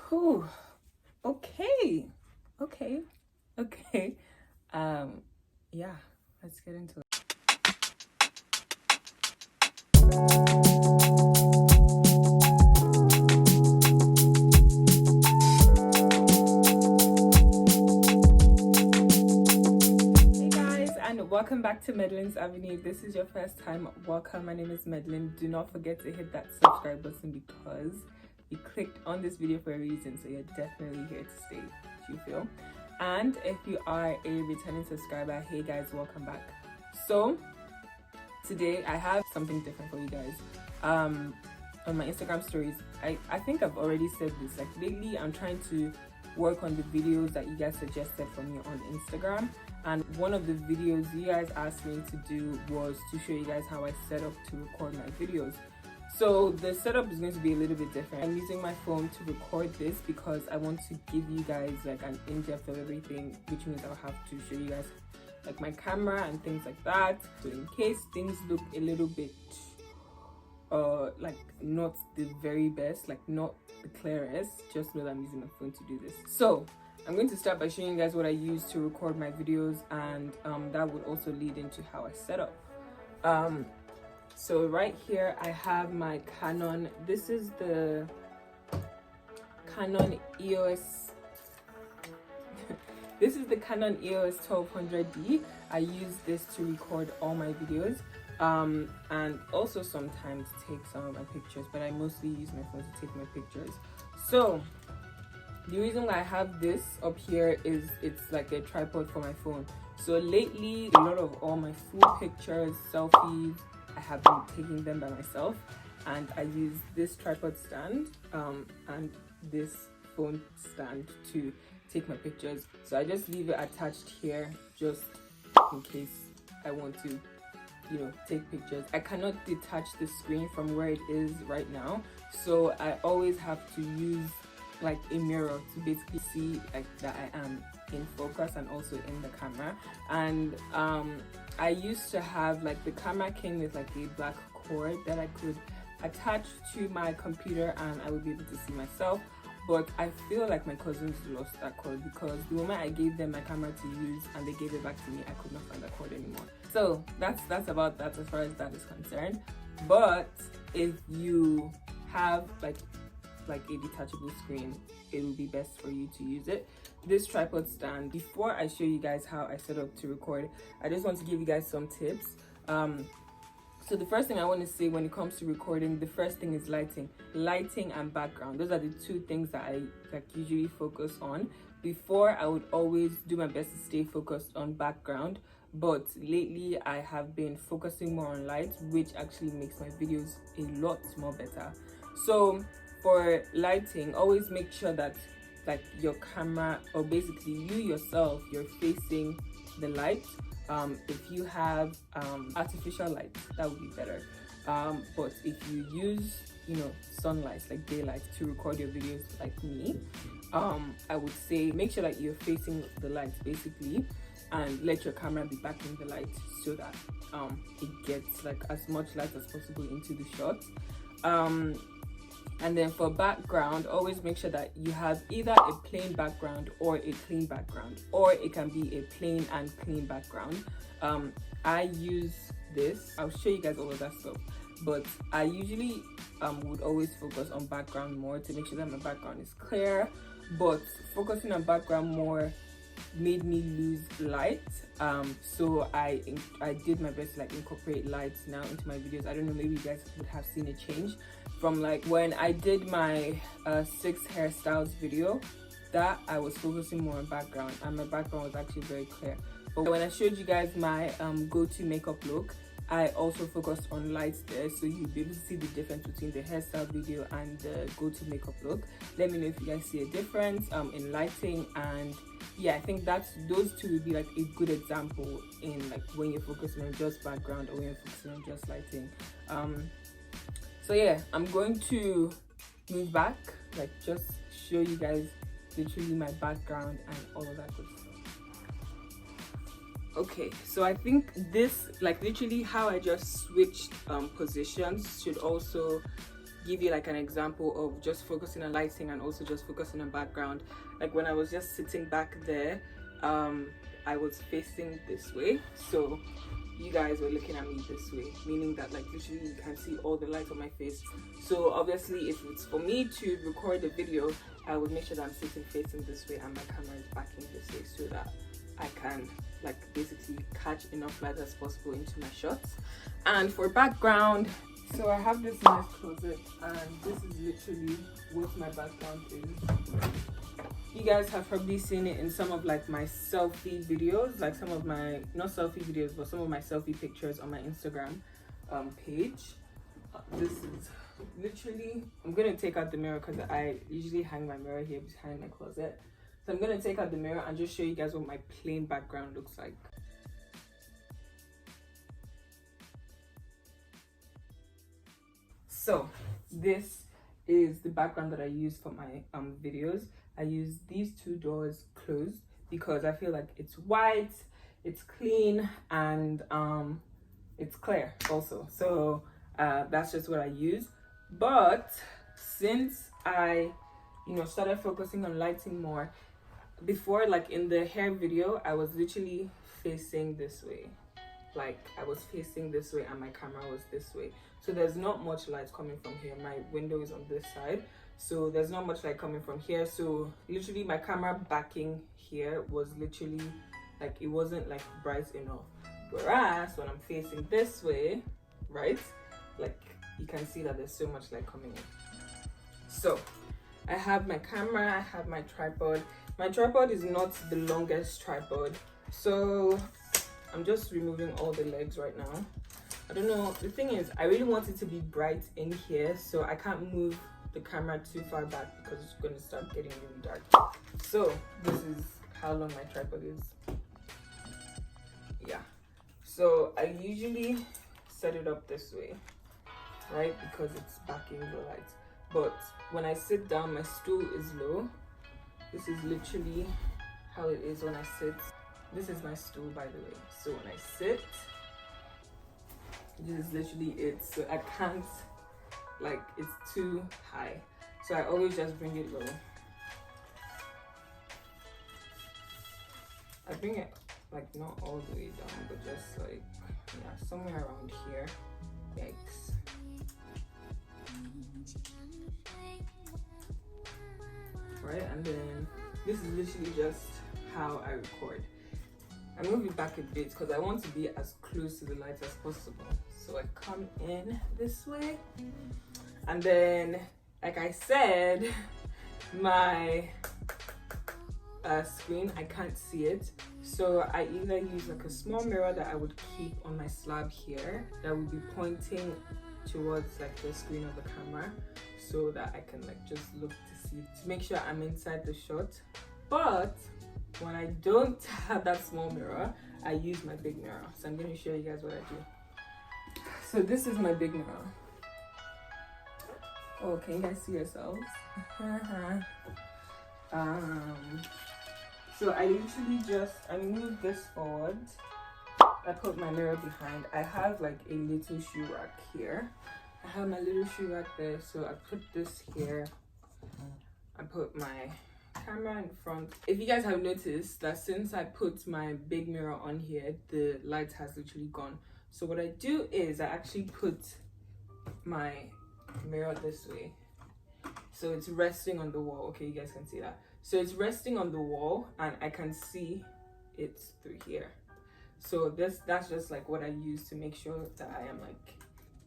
Whew. Okay. Okay. Okay. Yeah, let's get into it. Hey guys, and welcome back to Madeline's Avenue. If this is your first time, welcome. My name is Madeline. Do not forget to hit that subscribe button because you clicked on this video for a reason, so you're definitely here to stay. Do you feel? And if you are a returning subscriber, hey guys, welcome back. So today I have something different for you guys. On my Instagram stories, I think I've already said this, like lately I'm trying to work on the videos that you guys suggested for me on Instagram, and one of the videos you guys asked me to do was to show you guys how I set up to record my videos. So the setup is going to be a little bit different. I'm using my phone to record this because I want to give you guys like an in-depth of everything, which means I'll have to show you guys like my camera and things like that. So in case things look a little bit like not the very best, like not the clearest, just know that I'm using my phone to do this. So I'm going to start by showing you guys what I use to record my videos, and that would also lead into how I set up. So right here I have my Canon. This is the Canon EOS. This is the Canon EOS 1200D. I use this to record all my videos, and also sometimes take some of my pictures, but I mostly use my phone to take my pictures. So the reason why I have this up here is it's like a tripod for my phone. So lately, a lot of all my food pictures, selfies, I have been taking them by myself, and I use this tripod stand and this phone stand to take my pictures. So I just leave it attached here just in case I want to, you know, take pictures. I cannot detach the screen from where it is right now, so I always have to use like a mirror to basically see like that I am in focus and also in the camera. And I used to have like the camera came with like a black cord that I could attach to my computer and I would be able to see myself, but I feel like my cousins lost that cord because the moment I gave them my camera to use and they gave it back to me, I could not find that cord anymore. So that's about that as far as that is concerned. But if you have like a detachable screen, it will be best for you to use it. This tripod stand, before I show you guys how I set up to record, I just want to give you guys some tips. So the first thing I want to say when it comes to recording, the first thing is lighting and background. Those are the two things that I like usually focus on. Before, I would always do my best to stay focused on background, but lately I have been focusing more on light, which actually makes my videos a lot more better. So for lighting, always make sure that like your camera, or basically you yourself, you're facing the light. If you have artificial light, that would be better, but if you use, you know, sunlight like daylight to record your videos like me, I would say make sure that you're facing the light basically, and let your camera be backing the light so that it gets like as much light as possible into the shot. And then for background, always make sure that you have either a plain background or a clean background, or it can be a plain and clean background. I use this. I'll show you guys all of that stuff, but I usually would always focus on background more to make sure that my background is clear. But focusing on background more made me lose light, so I did my best to like incorporate lights now into my videos. I don't know, maybe you guys would have seen a change from like when I did my 6 hairstyles video, that I was focusing more on background and my background was actually very clear. But when I showed you guys my go-to makeup look, I also focused on lights there, so you'll be able to see the difference between the hairstyle video and the go-to makeup look. Let me know if you guys see a difference in lighting. And yeah, I think those two would be like a good example in like when you're focusing on just background or when you're focusing on just lighting. So yeah, I'm going to move back, like just show you guys literally my background and all of that good stuff. Okay, so I think this, like literally how I just switched positions should also give you like an example of just focusing on lighting and also just focusing on background. Like when I was just sitting back there, I was facing this way, so you guys were looking at me this way, meaning that like literally you can see all the light on my face. So obviously if it's for me to record a video, I would make sure that I'm sitting facing this way and my camera is backing this way, so that I can like basically catch enough light as possible into my shots. And for background, so I have this nice closet, and this is literally what my background is. You guys have probably seen it in some of like my selfie videos, like some of my, not selfie videos, but some of my selfie pictures on my Instagram page. This is literally, I'm gonna take out the mirror because I usually hang my mirror here behind my closet. So I'm gonna take out the mirror and just show you guys what my plain background looks like. So this is the background that I use for my videos. I use these two doors closed because I feel like it's white, it's clean, and it's clear also. So that's just what I use. But since I started focusing on lighting more, before, like in the hair video, I was literally facing this way. Like I was facing this way and my camera was this way, so there's not much light coming from here. My window is on this side, so there's not much light coming from here. So literally my camera backing here was literally like, it wasn't like bright enough. Whereas when I'm facing this way, right, like you can see that there's so much light coming in. So I have my camera, I have my tripod. My tripod is not the longest tripod, so I'm just removing all the legs right now. I don't know, the thing is, I really want it to be bright in here, so I can't move the camera too far back because it's going to start getting really dark. So this is how long my tripod is. Yeah, so I usually set it up this way, right, because it's backing the light. But when I sit down, my stool is low. This is literally how it is when I sit. This is my stool, by the way. So when I sit, this is literally it. So I can't, like, it's too high. So I always just bring it low. I bring it like not all the way down, but just like, yeah, somewhere around here. Yikes. Right, and then this is literally just how I record. I move it back a bit because I want to be as close to the light as possible. So I come in this way, and then, like I said, my screen, I can't see it, so I either use like a small mirror that I would keep on my slab here that would be pointing towards like the screen of the camera, so that I can like just look to see, to make sure I'm inside the shot. But when I don't have that small mirror, I use my big mirror. So I'm going to show you guys what I do. So this is my big mirror. Oh, can you guys see yourselves? So I literally just, I move this forward. I put my mirror behind. I have like a little shoe rack here. I have my little shoe rack there, so I put this here. I put my camera in front. If you guys have noticed that since I put my big mirror on here, the light has literally gone. So what I do is I actually put my mirror this way, so it's resting on the wall. Okay, you guys can see that. So it's resting on the wall and I can see it through here. So that's just like what I use to make sure that I am like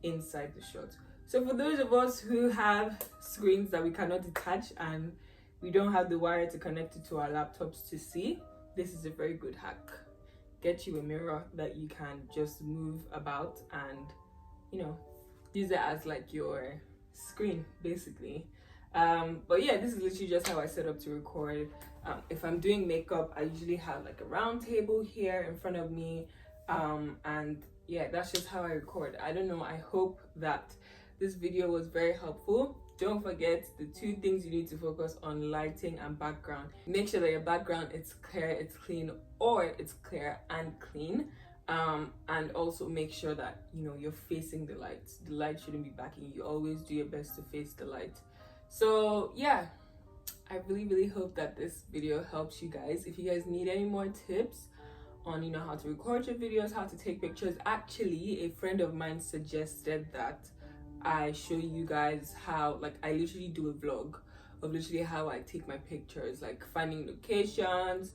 inside the shot. So for those of us who have screens that we cannot detach and we don't have the wire to connect it to our laptops to see, this is a very good hack. Get you a mirror that you can just move about and, you know, use it as like your screen basically. But yeah, this is literally just how I set up to record. If I'm doing makeup, I usually have like a round table here in front of me, and yeah, that's just how I record. I don't know, I hope that this video was very helpful. Don't forget the two things you need to focus on: lighting and background. Make sure that your background is clear, it's clean, or it's clear and clean. And also make sure that you're facing the light shouldn't be backing you. Always do your best to face the light. So yeah, I really hope that this video helps you guys. If you guys need any more tips on how to record your videos, how to take pictures, actually a friend of mine suggested that I show you guys how, like, I literally do a vlog of literally how I take my pictures, like finding locations,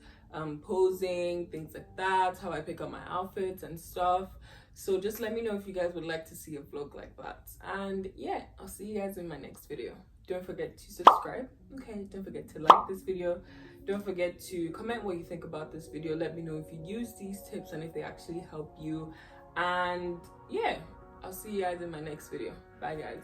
posing, things like that, how I pick up my outfits and stuff. So just let me know if you guys would like to see a vlog like that. And yeah, I'll see you guys in my next video. Don't forget to subscribe. Okay, don't forget to like this video. Don't forget to comment what you think about this video. Let me know if you use these tips and if they actually help you. And yeah, I'll see you guys in my next video. Bye guys.